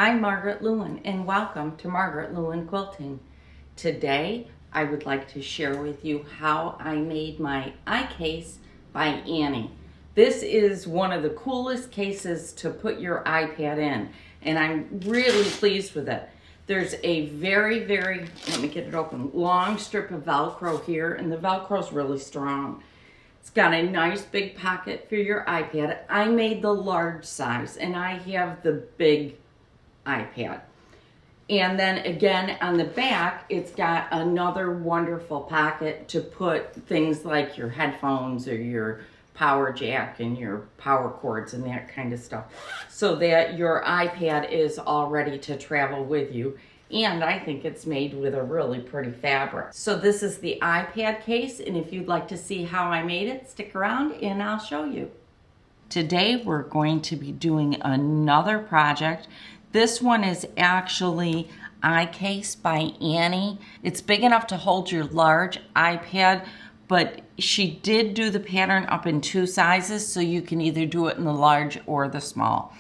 I'm Margaret Lewin and welcome to Margaret Lewin Quilting. Today I would like to share with you how I made my iCase by Annie. This is one of the coolest cases to put your iPad in and I'm really pleased with it. There's a very, let me get it open, long strip of Velcro here, and the Velcro is really strong. It's got a nice big pocket for your iPad. I made the large size and I have the big iPad. And then again on the back, it's got another wonderful pocket to put things like your headphones or your power jack and your power cords and that kind of stuff, so that your iPad is all ready to travel with you. And I think it's made with a really pretty fabric. So this is the iPad case, and if you'd like to see how I made it, stick around and I'll show you. Today we're going to be doing another project. This one is actually iCase by Annie. It's big enough to hold your large iPad, but she did do the pattern up in two sizes, so you can either do it in the large or the small.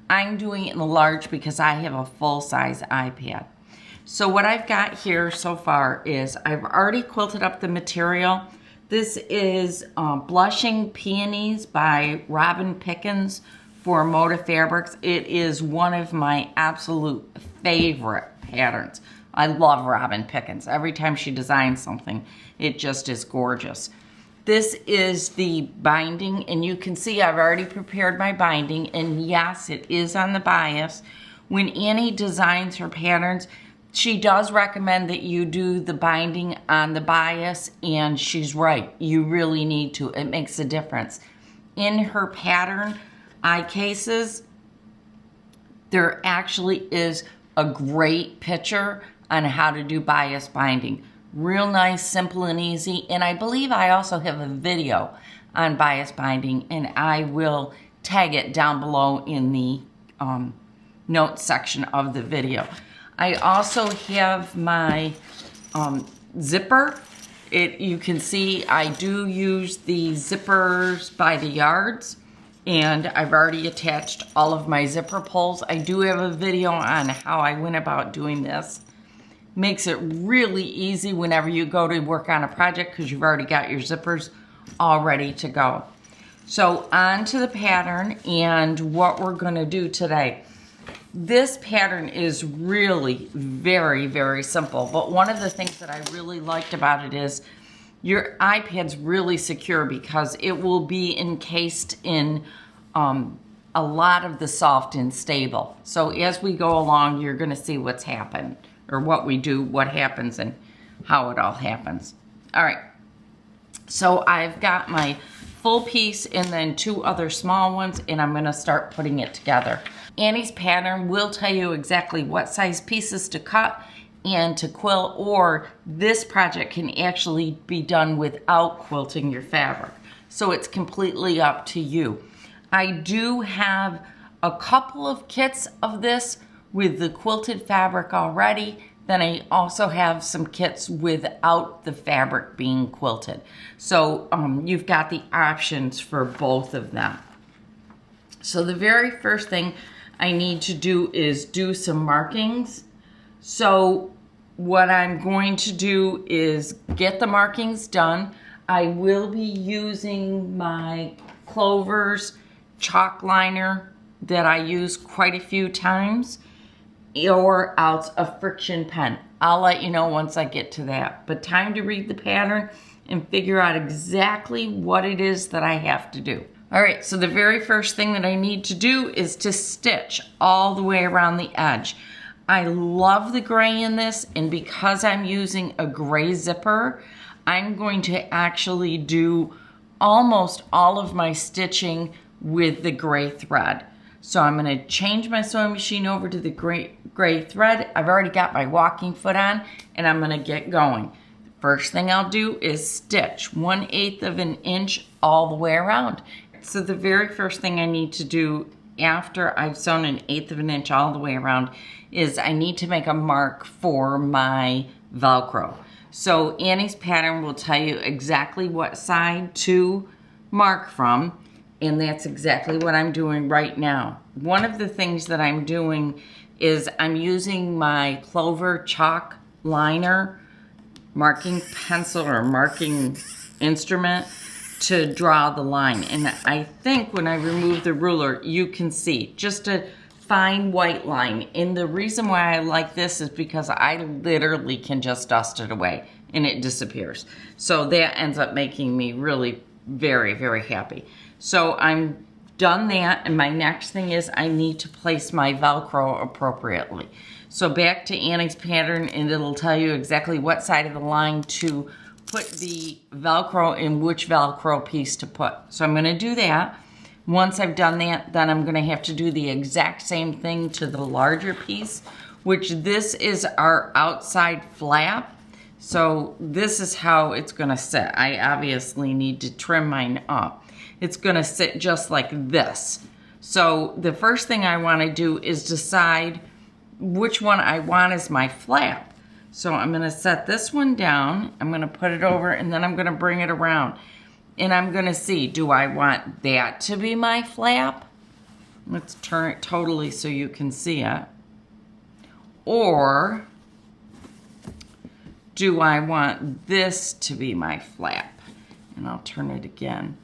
I'm doing it in the large because I have a full-size iPad. So what I've got here so far is I've already quilted up the material. This is Blushing Peonies by Robin Pickens for Moda Fabrics. It is one of my absolute favorite patterns. I love Robin Pickens. Every time she designs something, it just is gorgeous. This is the binding, and you can see I've already prepared my binding, and yes, it is on the bias. When Annie designs her patterns, she does recommend that you do the binding on the bias, and she's right. You really need to. It makes a difference. In her pattern iCases, there actually is a great picture on how to do bias binding. Real nice, simple and easy. And I believe I also have a video on bias binding, and I will tag it down below in the notes section of the video. I also have my zipper. You can see I do use the zippers by the yards, and I've already attached all of my zipper pulls. I do have a video on how I went about doing this. Makes it really easy whenever you go to work on a project because you've already got your zippers all ready to go. So on to the pattern and what we're going to do today. This pattern is really very simple, but one of the things that I really liked about it is your iPad's really secure because it will be encased in a lot of the soft and stable. So as we go along, you're going to see what's happened, or what we do, what happens, and how it all happens. All right, so I've got my full piece and then two other small ones, and I'm gonna start putting it together. Annie's pattern will tell you exactly what size pieces to cut and to quilt, or this project can actually be done without quilting your fabric. So it's completely up to you. I do have a couple of kits of this with the quilted fabric already. Then I also have some kits without the fabric being quilted. So you've got the options for both of them. So the very first thing I need to do is do some markings. So what I'm going to do is get the markings done. I will be using my Clover's chalk liner that I use quite a few times, or else a friction pen. I'll let you know once I get to that. But time to read the pattern and figure out exactly what it is that I have to do. All right, so the very first thing that I need to do is to stitch all the way around the edge. I love the gray in this, and because I'm using a gray zipper, I'm going to actually do almost all of my stitching with the gray thread. So I'm going to change my sewing machine over to the gray thread. I've already got my walking foot on, and I'm going to get going. First thing I'll do is stitch 1/8 of an inch all the way around. So the very first thing I need to do after I've sewn 1/8 of an inch all the way around is I need to make a mark for my Velcro. So Annie's pattern will tell you exactly what side to mark from, and that's exactly what I'm doing right now. One of the things that I'm doing is I'm using my Clover chalk liner, marking pencil or marking instrument to draw the line. And I think when I remove the ruler, you can see just a fine white line. And the reason why I like this is because I literally can just dust it away and it disappears. So that ends up making me really very, very happy. So I'm done that, and my next thing is I need to place my Velcro appropriately. So back to Annie's pattern, and it'll tell you exactly what side of the line to put the Velcro in which Velcro piece to put. So I'm gonna do that. Once I've done that, then I'm gonna have to do the exact same thing to the larger piece, which this is our outside flap. So this is how it's gonna sit. I obviously need to trim mine up. It's gonna sit just like this. So the first thing I wanna do is decide which one I want as my flap. So I'm gonna set this one down, I'm gonna put it over, and then I'm gonna bring it around. And I'm gonna see, do I want that to be my flap? Let's turn it totally so you can see it. Or do I want this to be my flap? And I'll turn it again.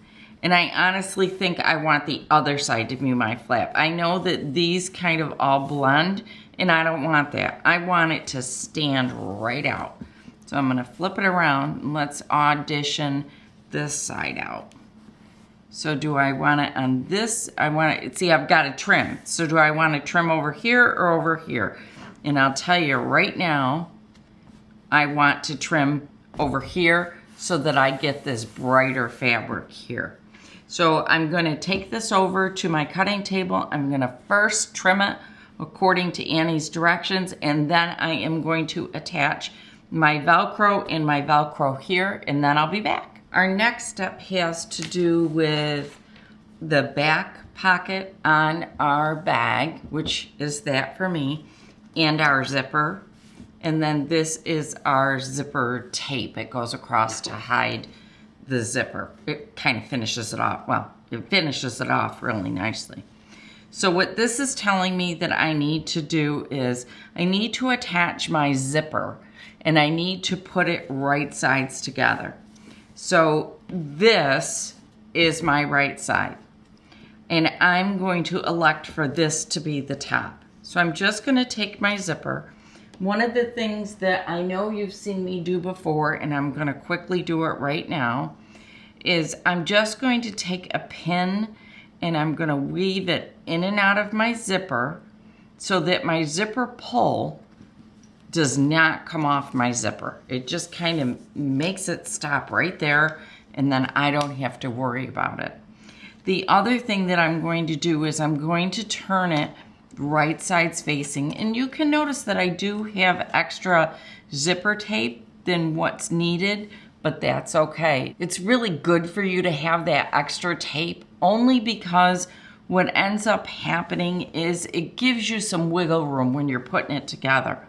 And I honestly think I want the other side to be my flap. I know that these kind of all blend, and I don't want that. I want it to stand right out. So I'm gonna flip it around, and let's audition this side out. So do I want it on this? I want it, see, I've got to trim. So do I want to trim over here or over here? And I'll tell you right now, I want to trim over here so that I get this brighter fabric here. So I'm going to take this over to my cutting table. I'm going to first trim it according to Annie's directions, and then I am going to attach my Velcro and my Velcro here, and then I'll be back. Our next step has to do with the back pocket on our bag, which is that for me, and our zipper. And then this is our zipper tape. It goes across to hide the zipper. It kind of finishes it off. Well, it finishes it off really nicely. So what this is telling me that I need to do is I need to attach my zipper, and I need to put it right sides together. So this is my right side, and I'm going to elect for this to be the top. So I'm just going to take my zipper. One of the things that I know you've seen me do before, and I'm going to quickly do it right now, is I'm just going to take a pin and I'm going to weave it in and out of my zipper so that my zipper pull does not come off my zipper. It just kind of makes it stop right there, and then I don't have to worry about it. The other thing that I'm going to do is I'm going to turn it right sides facing, and you can notice that I do have extra zipper tape than what's needed, but that's okay. It's really good for you to have that extra tape, only because what ends up happening is it gives you some wiggle room when you're putting it together.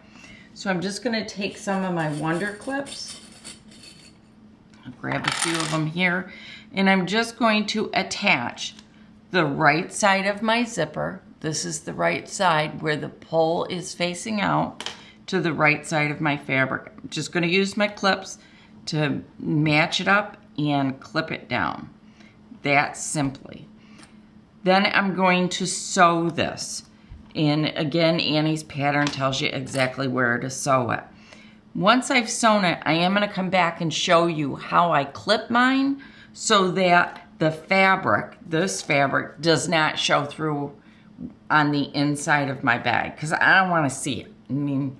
So I'm just gonna take some of my Wonder Clips, I'll grab a few of them here, and I'm just going to attach the right side of my zipper. This is the right side where the pull is facing out, to the right side of my fabric. I'm just gonna use my clips to match it up and clip it down. That simply. Then I'm going to sew this. And again, Annie's pattern tells you exactly where to sew it. Once I've sewn it, I am gonna come back and show you how I clip mine so that the fabric, this fabric, does not show through on the inside of my bag, because I don't wanna see it. I mean,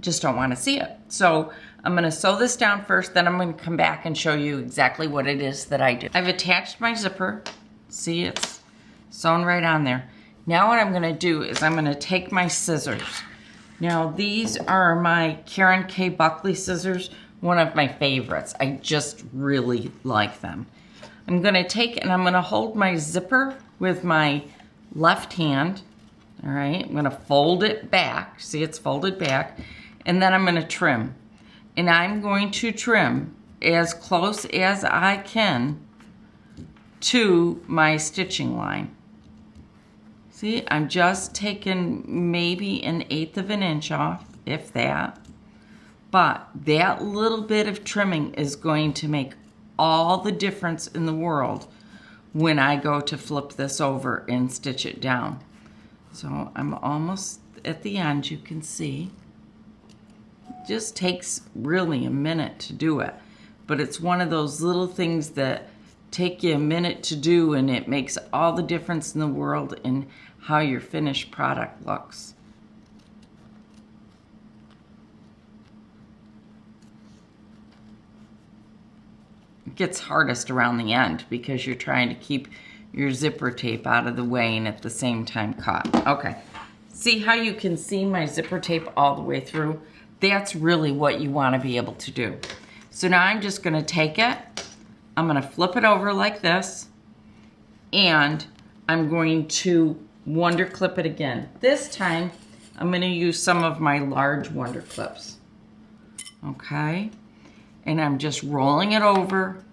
just don't wanna see it. So I'm gonna sew this down first, then I'm gonna come back and show you exactly what it is that I do. I've attached my zipper. See, it's sewn right on there. Now what I'm gonna do is I'm gonna take my scissors. Now these are my Karen K. Buckley scissors, one of my favorites. I just really like them. I'm gonna take and I'm gonna hold my zipper with my left hand. All right, I'm gonna fold it back. See, it's folded back. And then I'm gonna trim. And I'm going to trim as close as I can to my stitching line. See, I'm just taking maybe 1/8 of an inch off, if that. But that little bit of trimming is going to make all the difference in the world when I go to flip this over and stitch it down. So I'm almost at the end, you can see. It just takes really a minute to do it. But it's one of those little things that take you a minute to do, and it makes all the difference in the world in how your finished product looks. It gets hardest around the end because you're trying to keep your zipper tape out of the way and at the same time cut. Okay, see how you can see my zipper tape all the way through? That's really what you want to be able to do. So now I'm just going to take it, I'm going to flip it over like this, and I'm going to wonder clip it again. This time I'm going to use some of my large wonder clips. Okay, and I'm just rolling it over,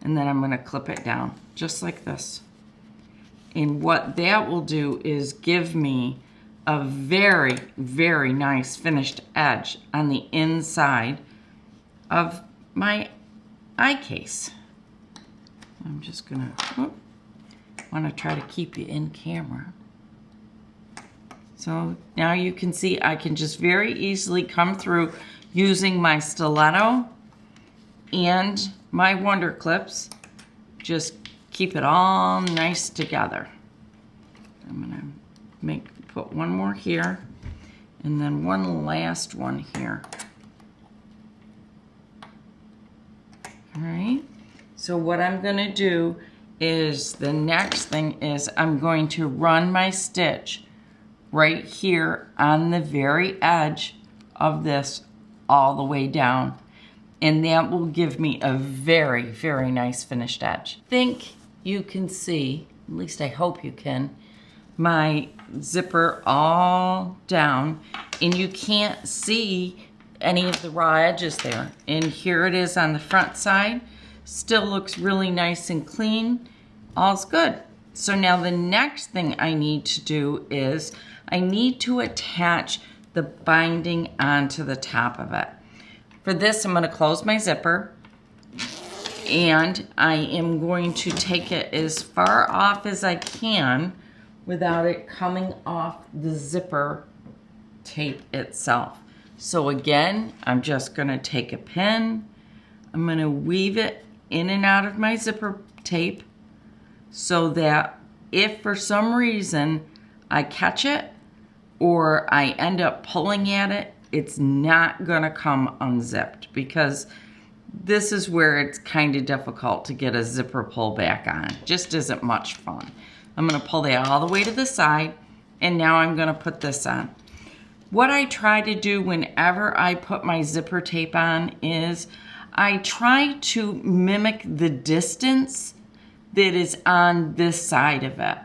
and then I'm going to clip it down just like this. And what that will do is give me a very, very nice finished edge on the inside of my eye case. I'm just gonna, want to try to keep you in camera. So now you can see I can just very easily come through using my stiletto and my wonder clips. Just keep it all nice together. I'm gonna put one more here and then one last one here. All right, so what I'm gonna do is the next thing is I'm going to run my stitch right here on the very edge of this all the way down, and that will give me a very, very nice finished edge. I think you can see, at least I hope you can, my zipper all down, and you can't see any of the raw edges there. And here it is on the front side. Still looks really nice and clean. All's good. So now the next thing I need to do is I need to attach the binding onto the top of it. For this, I'm going to close my zipper, and I am going to take it as far off as I can without it coming off the zipper tape itself. So again, I'm just going to take a pin, I'm going to weave it in and out of my zipper tape so that if for some reason I catch it or I end up pulling at it, it's not going to come unzipped, because this is where it's kind of difficult to get a zipper pull back on. Just isn't much fun. I'm going to pull that all the way to the side, and now I'm going to put this on. What I try to do whenever I put my zipper tape on is I try to mimic the distance that is on this side of it.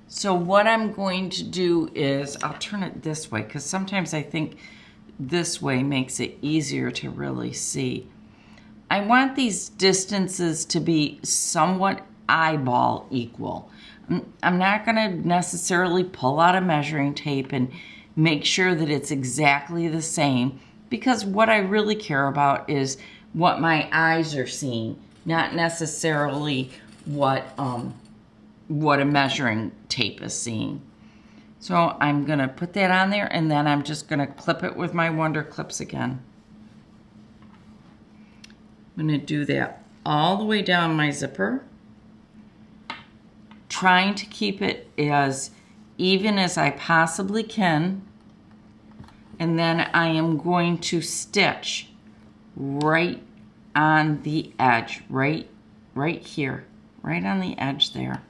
So what I'm going to do is, I'll turn it this way because sometimes I think this way makes it easier to really see. I want these distances to be somewhat eyeball equal. I'm not going to necessarily pull out a measuring tape and make sure that it's exactly the same, because what I really care about is what my eyes are seeing, not necessarily what a measuring tape is seeing. So I'm going to put that on there, and then I'm just going to clip it with my wonder clips again. I'm going to do that all the way down my zipper, trying to keep it as even as I possibly can, and then I am going to stitch right on the edge, right here, right on the edge there.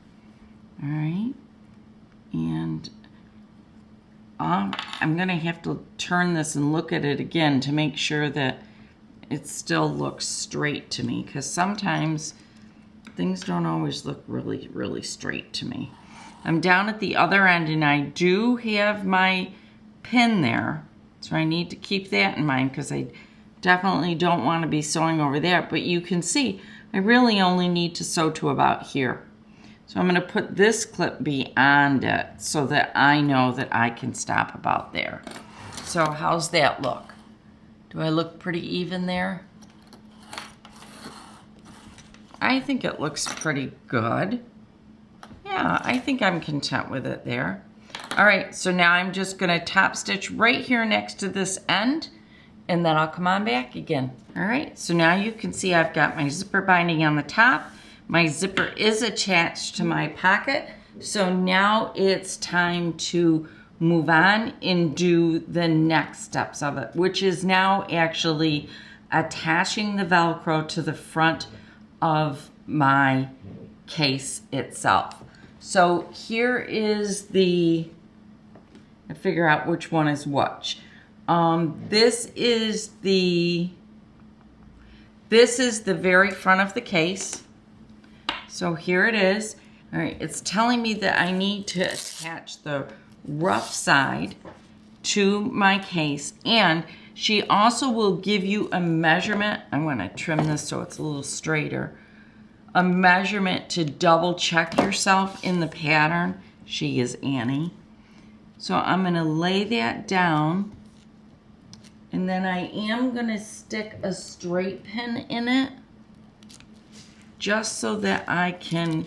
All right, and I'm gonna have to turn this and look at it again to make sure that it still looks straight to me, because sometimes things don't always look really, really straight to me. I'm down at the other end, and I do have my pin there, so I need to keep that in mind, because I definitely don't want to be sewing over there. But you can see I really only need to sew to about here. So I'm going to put this clip beyond it so that I know that I can stop about there. So how's that look? Do I look pretty even there? I think it looks pretty good. Yeah, I think I'm content with it there. All right, so now I'm just going to top stitch right here next to this end, and then I'll come on back again. All right, so now you can see I've got my zipper binding on the top. My zipper is attached to my pocket, so now it's time to move on and do the next steps of it, which is now actually attaching the Velcro to the front of my case itself. So here is I figure out which one is which. This is the very front of the case. So here it is. All right, it's telling me that I need to attach the rough side to my case, and she also will give you a measurement. I'm going to trim this so it's a little straighter. A measurement to double check yourself in the pattern. She is Annie. So I'm going to lay that down, and then I am going to stick a straight pin in it just so that I can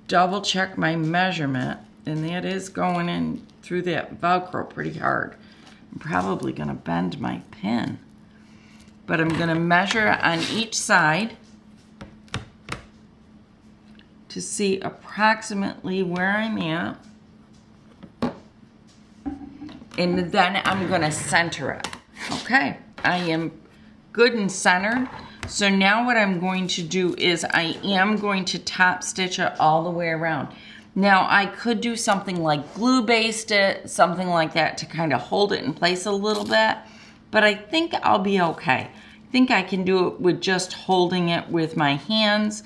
double check my measurement, and that is going in through that Velcro pretty hard. I'm probably going to bend my pin, but I'm going to measure on each side to see approximately where I'm at, and then I'm going to center it. Okay, I am good and centered. So now what I'm going to do is I am going to top stitch it all the way around. Now I could do something like glue baste it, something like that to kind of hold it in place a little bit, but I think I'll be okay. I think I can do it with just holding it with my hands.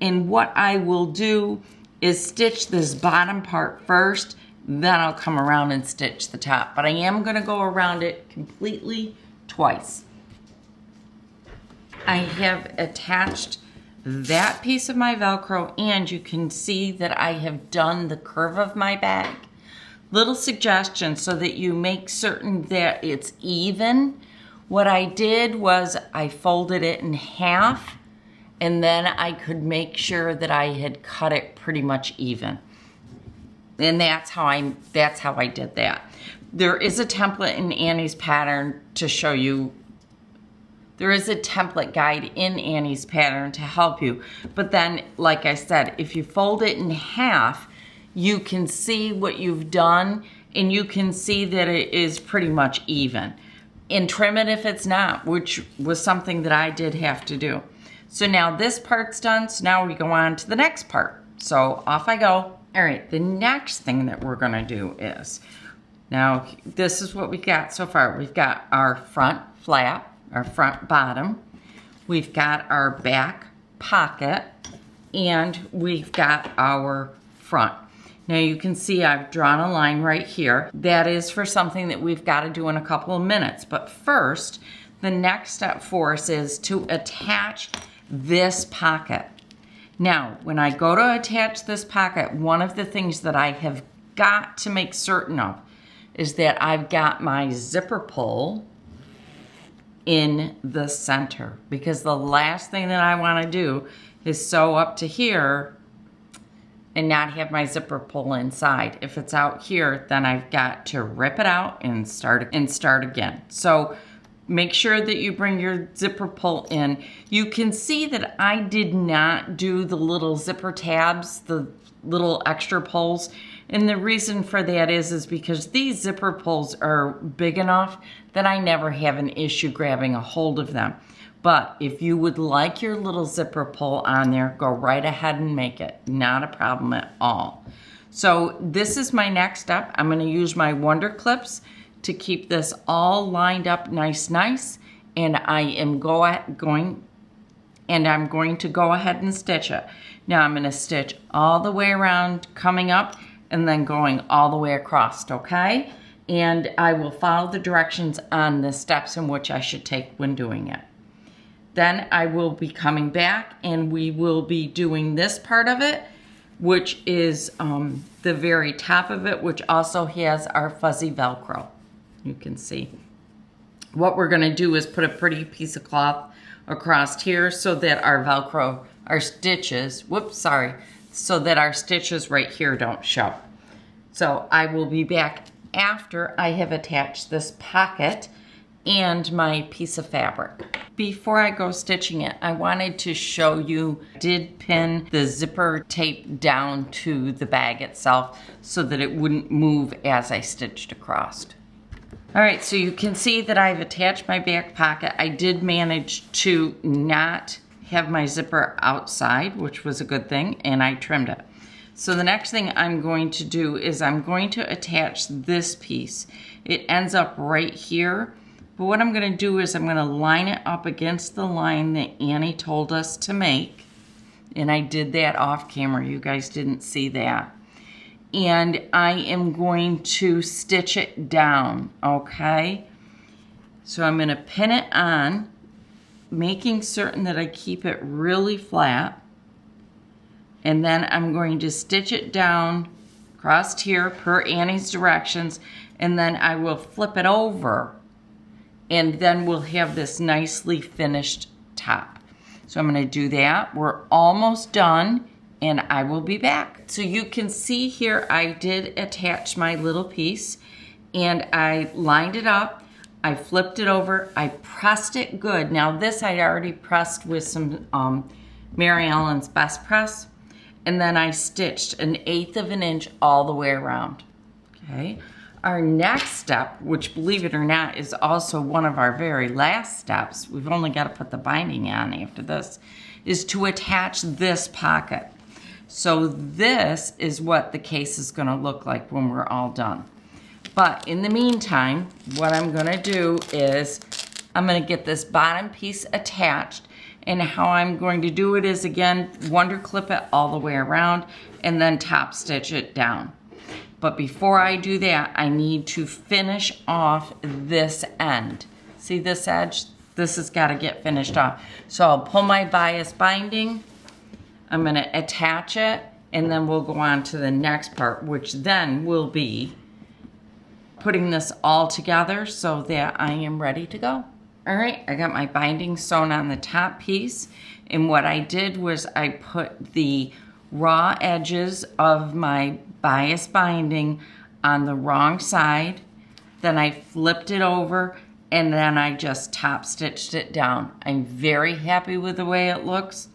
And what I will do is stitch this bottom part first, then I'll come around and stitch the top. But I am going to go around it completely twice. I have attached that piece of my Velcro, and you can see that I have done the curve of my bag. Little suggestion so that you make certain that it's even. What I did was I folded it in half, and then I could make sure that I had cut it pretty much even. And that's how I did that. There is a template in Annie's pattern to show you. There is a template guide in Annie's pattern to help you. But then, like I said, if you fold it in half, you can see what you've done, and you can see that it is pretty much even. And trim it if it's not, which was something that I did have to do. So now this part's done, so now we go on to the next part. So off I go. All right, the next thing that we're gonna do is, now this is what we got so far. We've got our front flap, our front bottom, we've got our back pocket, and we've got our front. Now you can see I've drawn a line right here. That is for something that we've got to do in a couple of minutes. But first, the next step for us is to attach this pocket. Now, when I go to attach this pocket, one of the things that I have got to make certain of is that I've got my zipper pull in the center, because the last thing that I want to do is sew up to here and not have my zipper pull inside. If it's out here, then I've got to rip it out and start again. So make sure that you bring your zipper pull in. You can see that I did not do the little zipper tabs, the little extra pulls. And the reason for that is because these zipper pulls are big enough that I never have an issue grabbing a hold of them. But if you would like your little zipper pull on there, go right ahead and make it. Not a problem at all. So this is my next step. I'm going to use my Wonder Clips to keep this all lined up nice. And I'm going to go ahead and stitch it. Now I'm going to stitch all the way around, coming up, and then going all the way across, okay? And I will follow the directions on the steps in which I should take when doing it. Then I will be coming back and we will be doing this part of it which is the very top of it, which also has our fuzzy Velcro. You can see. What we're gonna do is put a pretty piece of cloth across here so that our Velcro, our stitches, so that our stitches right here don't show. So I will be back after I have attached this pocket and my piece of fabric. Before I go stitching it, I wanted to show you, did pin the zipper tape down to the bag itself so that it wouldn't move as I stitched across. All right, so you can see that I've attached my back pocket. I did manage to not have my zipper outside, which was a good thing, and I trimmed it. So the next thing I'm going to do is I'm going to attach this piece. It ends up right here, but what I'm gonna do is I'm gonna line it up against the line that Annie told us to make, and I did that off camera. You guys didn't see that. And I am going to stitch it down, okay? So I'm gonna pin it on, making certain that I keep it really flat. And then I'm going to stitch it down across here per Annie's directions, and then I will flip it over, and then we'll have this nicely finished top. So I'm gonna do that. We're almost done, and I will be back. So you can see here I did attach my little piece, and I lined it up, I flipped it over, I pressed it good. Now this I already pressed with some Mary Ellen's Best Press, and then I stitched 1/8 of an inch all the way around, okay? Our next step, which believe it or not is also one of our very last steps, we've only got to put the binding on after this, is to attach this pocket. So this is what the case is gonna look like when we're all done. But in the meantime, what I'm gonna do is I'm gonna get this bottom piece attached, and how I'm going to do it is, again, wonder clip it all the way around and then top stitch it down. But before I do that, I need to finish off this end. See this edge? This has got to get finished off. So I'll pull my bias binding, I'm going to attach it, and then we'll go on to the next part, which then will be putting this all together so that I am ready to go. All right, I got my binding sewn on the top piece, and what I did was I put the raw edges of my bias binding on the wrong side, then I flipped it over, and then I just top stitched it down. I'm very happy with the way it looks,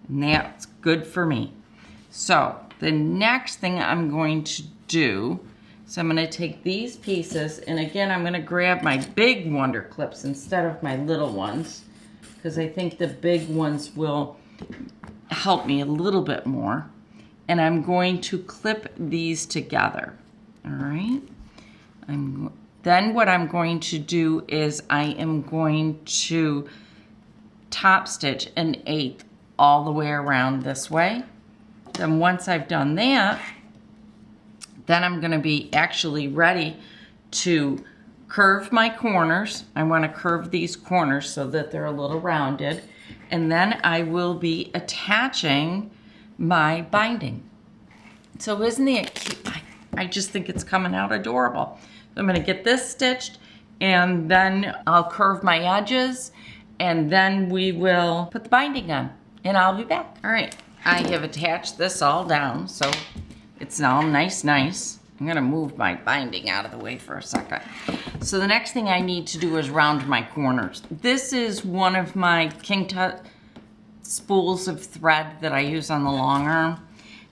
and that's good for me. So the next thing I'm going to do, so I'm gonna take these pieces, and again, I'm gonna grab my big wonder clips instead of my little ones, because I think the big ones will help me a little bit more. And I'm going to clip these together, all right? Then what I'm going to do is I am going to top stitch 1/8 all the way around this way. Then once I've done that, then I'm gonna be actually ready to curve my corners. I wanna curve these corners so that they're a little rounded. And then I will be attaching my binding. So isn't it cute? I just think it's coming out adorable. So I'm gonna get this stitched, and then I'll curve my edges, and then we will put the binding on, and I'll be back. All right, I have attached this all down, so it's all nice. I'm gonna move my binding out of the way for a second. So the next thing I need to do is round my corners. This is one of my King Tut spools of thread that I use on the long arm.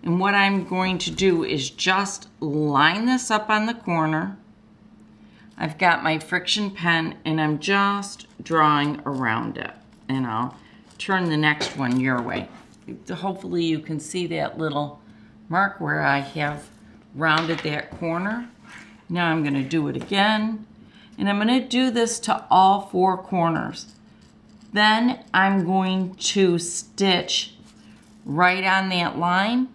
And what I'm going to do is just line this up on the corner. I've got my friction pen, and I'm just drawing around it. And I'll turn the next one your way. Hopefully you can see that little mark where I have rounded that corner. Now I'm going to do it again, and I'm going to do this to all 4 corners. Then I'm going to stitch right on that line,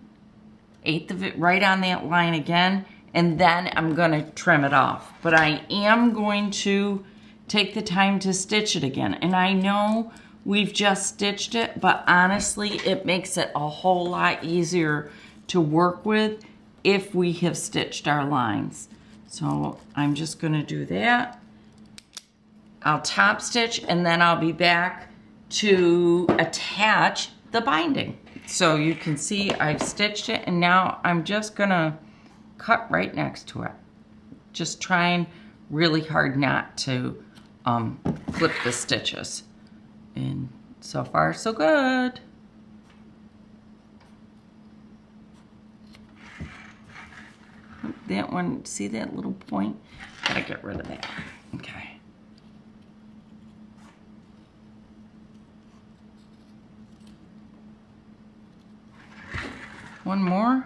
1/8 of it right on that line again, and then I'm going to trim it off. But I am going to take the time to stitch it again. And I know we've just stitched it, but honestly, it makes it a whole lot easier to work with if we have stitched our lines. So I'm just going to do that. I'll top stitch and then I'll be back to attach the binding. So you can see I've stitched it and now I'm just going to cut right next to it. Just trying really hard not to clip the stitches. And so far so good. That one, see that little point? Gotta get rid of that. Okay. One more.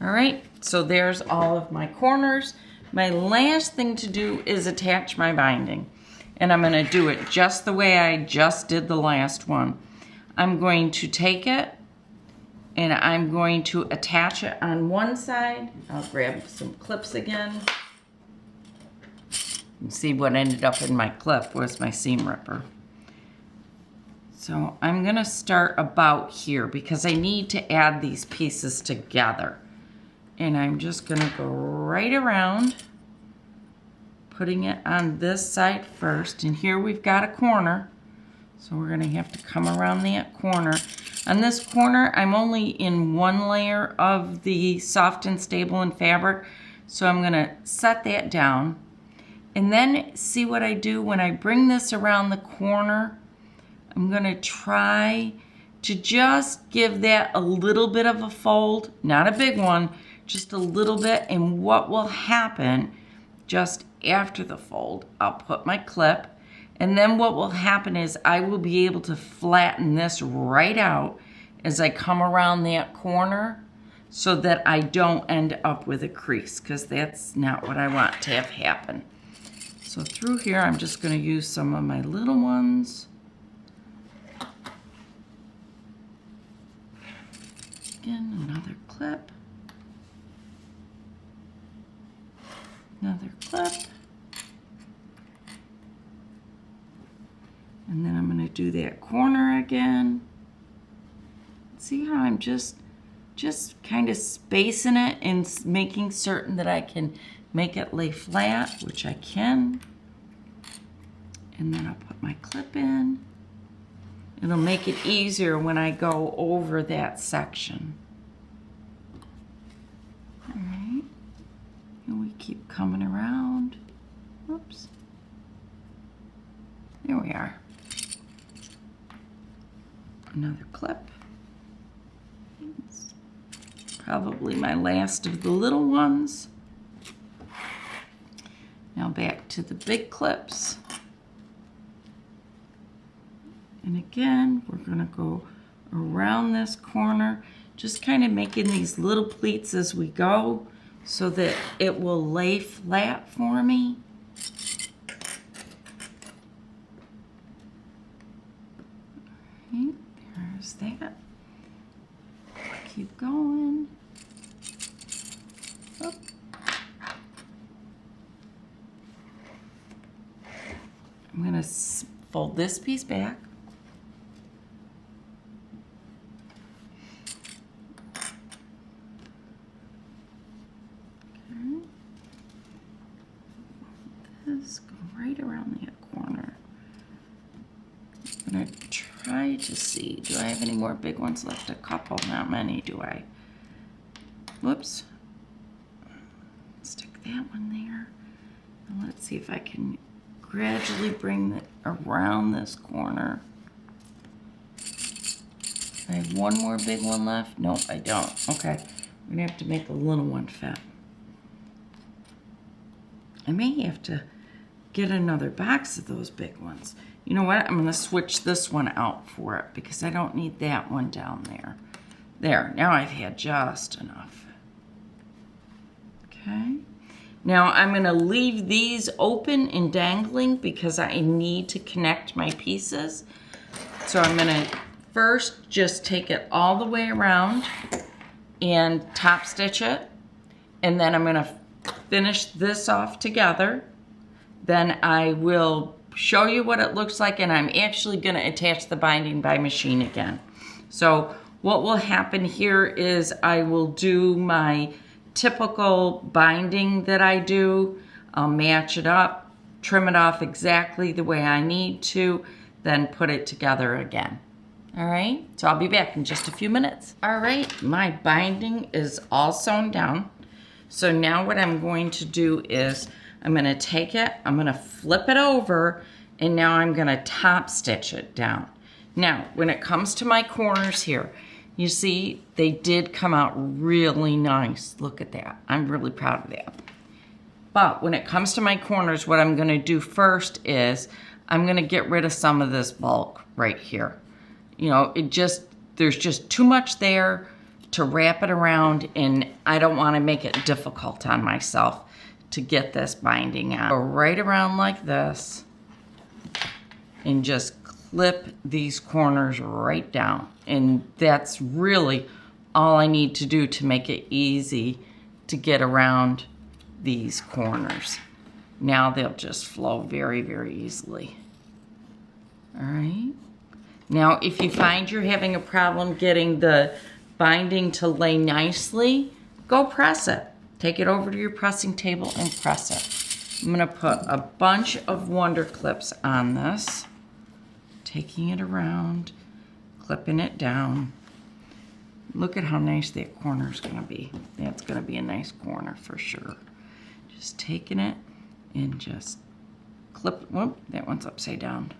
All right, so there's all of my corners. My last thing to do is attach my binding. And I'm gonna do it just the way I just did the last one. I'm going to take it and I'm going to attach it on one side. I'll grab some clips again. You see what ended up in my clip was my seam ripper. So I'm gonna start about here because I need to add these pieces together. And I'm just gonna go right around, putting it on this side first. And here we've got a corner. So we're gonna have to come around that corner. On this corner, I'm only in one layer of the soft and stable and fabric. So I'm gonna set that down. And then see what I do when I bring this around the corner. I'm gonna try to just give that a little bit of a fold, not a big one, just a little bit. And what will happen just after the fold, I'll put my clip, and then what will happen is I will be able to flatten this right out as I come around that corner so that I don't end up with a crease, because that's not what I want to have happen. So through here, I'm just going to use some of my little ones. Again, another clip. Another clip. And then I'm going to do that corner again. See how I'm just kind of spacing it and making certain that I can make it lay flat, which I can. And then I'll put my clip in. It'll make it easier when I go over that section. All right. And we keep coming around. Whoops. There we are. Another clip. It's probably my last of the little ones. Now back to the big clips. And again, we're going to go around this corner, just kind of making these little pleats as we go so that it will lay flat for me. Right, there's that. Keep going. Oh. I'm going to fold this piece back. Right around that corner. I'm going to try to see, do I have any more big ones left? A couple, not many, do I? Whoops. Stick that one there. And let's see if I can gradually bring it around this corner. I have one more big one left? Nope, I don't. Okay, I'm going to have to make a little one fit. I may have to get another box of those big ones. You know what? I'm going to switch this one out for it because I don't need that one down there. There, now I've had just enough. Okay. Now I'm going to leave these open and dangling because I need to connect my pieces. So I'm going to first just take it all the way around and top stitch it. And then I'm going to finish this off together. Then I will show you what it looks like, and I'm actually going to attach the binding by machine again. So what will happen here is I will do my typical binding that I do. I'll match it up, trim it off exactly the way I need to, then put it together again. All right, so I'll be back in just a few minutes. All right, my binding is all sewn down. So now what I'm going to do is I'm gonna take it, I'm gonna flip it over, and now I'm gonna top stitch it down. Now, when it comes to my corners here, you see they did come out really nice. Look at that, I'm really proud of that. But when it comes to my corners, what I'm gonna do first is I'm gonna get rid of some of this bulk right here. You know, there's just too much there to wrap it around, and I don't want to make it difficult on myself to get this binding out. Go right around like this and just clip these corners right down. And that's really all I need to do to make it easy to get around these corners. Now they'll just flow very, very easily. All right. Now, if you find you're having a problem getting the binding to lay nicely, go press it. Take it over to your pressing table and press it. I'm gonna put a bunch of Wonder Clips on this, taking it around, clipping it down. Look at how nice that corner's gonna be. That's gonna be a nice corner for sure. Just taking it and just clip, whoop, that one's upside down.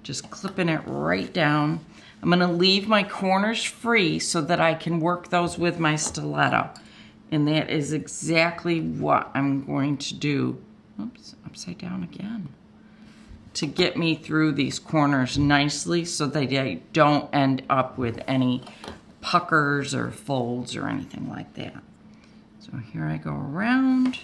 Just clipping it right down. I'm gonna leave my corners free so that I can work those with my stiletto. And that is exactly what I'm going to do. Oops, upside down again. To get me through these corners nicely so that I don't end up with any puckers or folds or anything like that. So here I go around.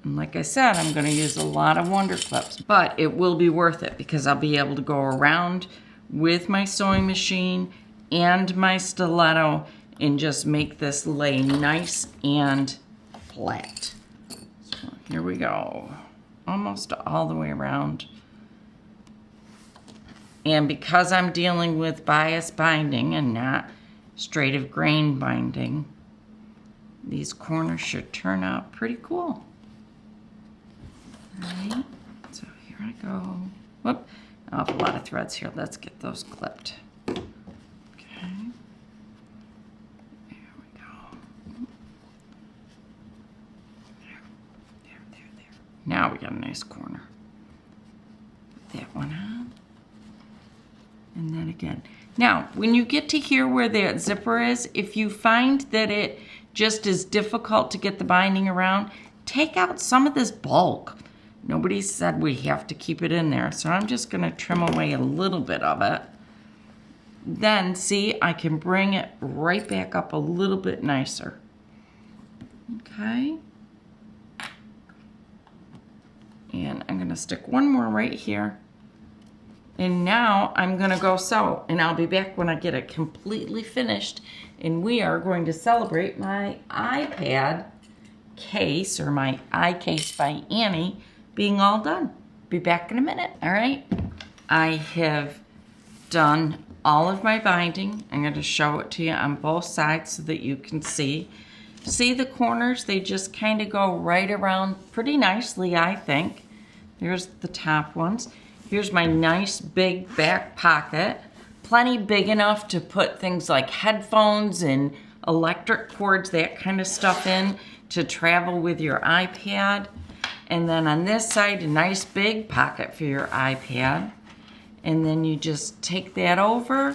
And like I said, I'm going to use a lot of Wonder Clips, but it will be worth it because I'll be able to go around with my sewing machine and my stiletto and just make this lay nice and flat. So here we go, almost all the way around. And because I'm dealing with bias binding and not straight of grain binding, these corners should turn out pretty cool. Alright, so here I go. Whoop, I have a lot of threads here. Let's get those clipped. Okay, there we go. There. Now we got a nice corner. Put that one on. And then again. Now, when you get to here where that zipper is, if you find that it just is difficult to get the binding around, take out some of this bulk. Nobody said we have to keep it in there, so I'm just gonna trim away a little bit of it. Then, see, I can bring it right back up a little bit nicer. Okay. And I'm gonna stick one more right here. And now I'm gonna go sew, and I'll be back when I get it completely finished, and we are going to celebrate my iPad case, or my iCase by Annie, being all done. Be back in a minute. All right, I have done all of my binding. I'm going to show it to you on both sides so that you can see. See the corners? They just kind of go right around pretty nicely, I think. There's the top ones. Here's my nice big back pocket. Plenty big enough to put things like headphones and electric cords, that kind of stuff in to travel with your iPad. And then on this side, a nice big pocket for your iPad. And then you just take that over.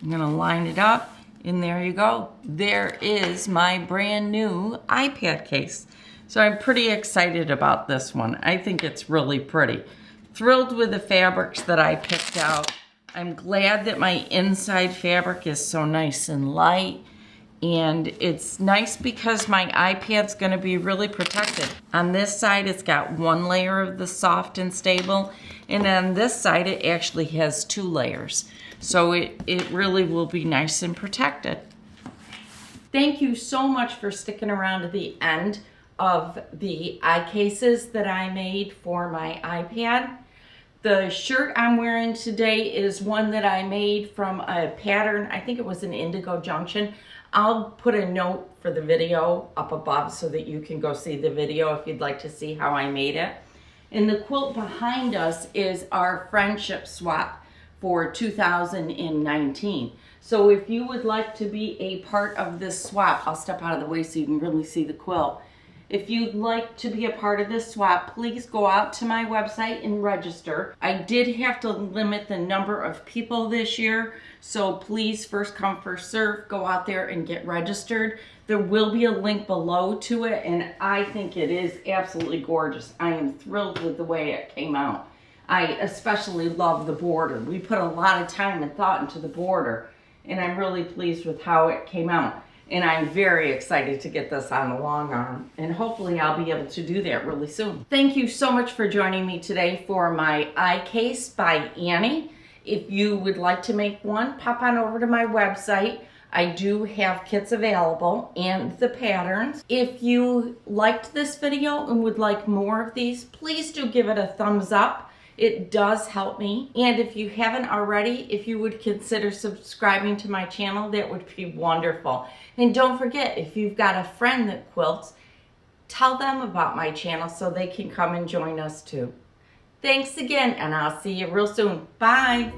I'm gonna line it up, and there you go. There is my brand new iPad case. So I'm pretty excited about this one. I think it's really pretty. Thrilled with the fabrics that I picked out. I'm glad that my inside fabric is so nice and light. And it's nice because my iPad's gonna be really protected. On this side, it's got one layer of the soft and stable, and on this side, it actually has 2 layers. So it really will be nice and protected. Thank you so much for sticking around to the end of the ICases that I made for my iPad. The shirt I'm wearing today is one that I made from a pattern. I think it was an Indigo Junction. I'll put a note for the video up above so that you can go see the video if you'd like to see how I made it. And the quilt behind us is our friendship swap for 2019. So if you would like to be a part of this swap, I'll step out of the way so you can really see the quilt. If you'd like to be a part of this swap, please go out to my website and register. I did have to limit the number of people this year, so please first come, first serve, go out there and get registered. There will be a link below to it, and I think it is absolutely gorgeous. I am thrilled with the way it came out. I especially love the border. We put a lot of time and thought into the border, and I'm really pleased with how it came out. And I'm very excited to get this on the long arm, and hopefully I'll be able to do that really soon. Thank you so much for joining me today for my iCase by Annie. If you would like to make one, pop on over to my website. I do have kits available and the patterns. If you liked this video and would like more of these, please do give it a thumbs up. It does help me. And if you haven't already, if you would consider subscribing to my channel, that would be wonderful. And don't forget, if you've got a friend that quilts, tell them about my channel so they can come and join us too. Thanks again, and I'll see you real soon. Bye.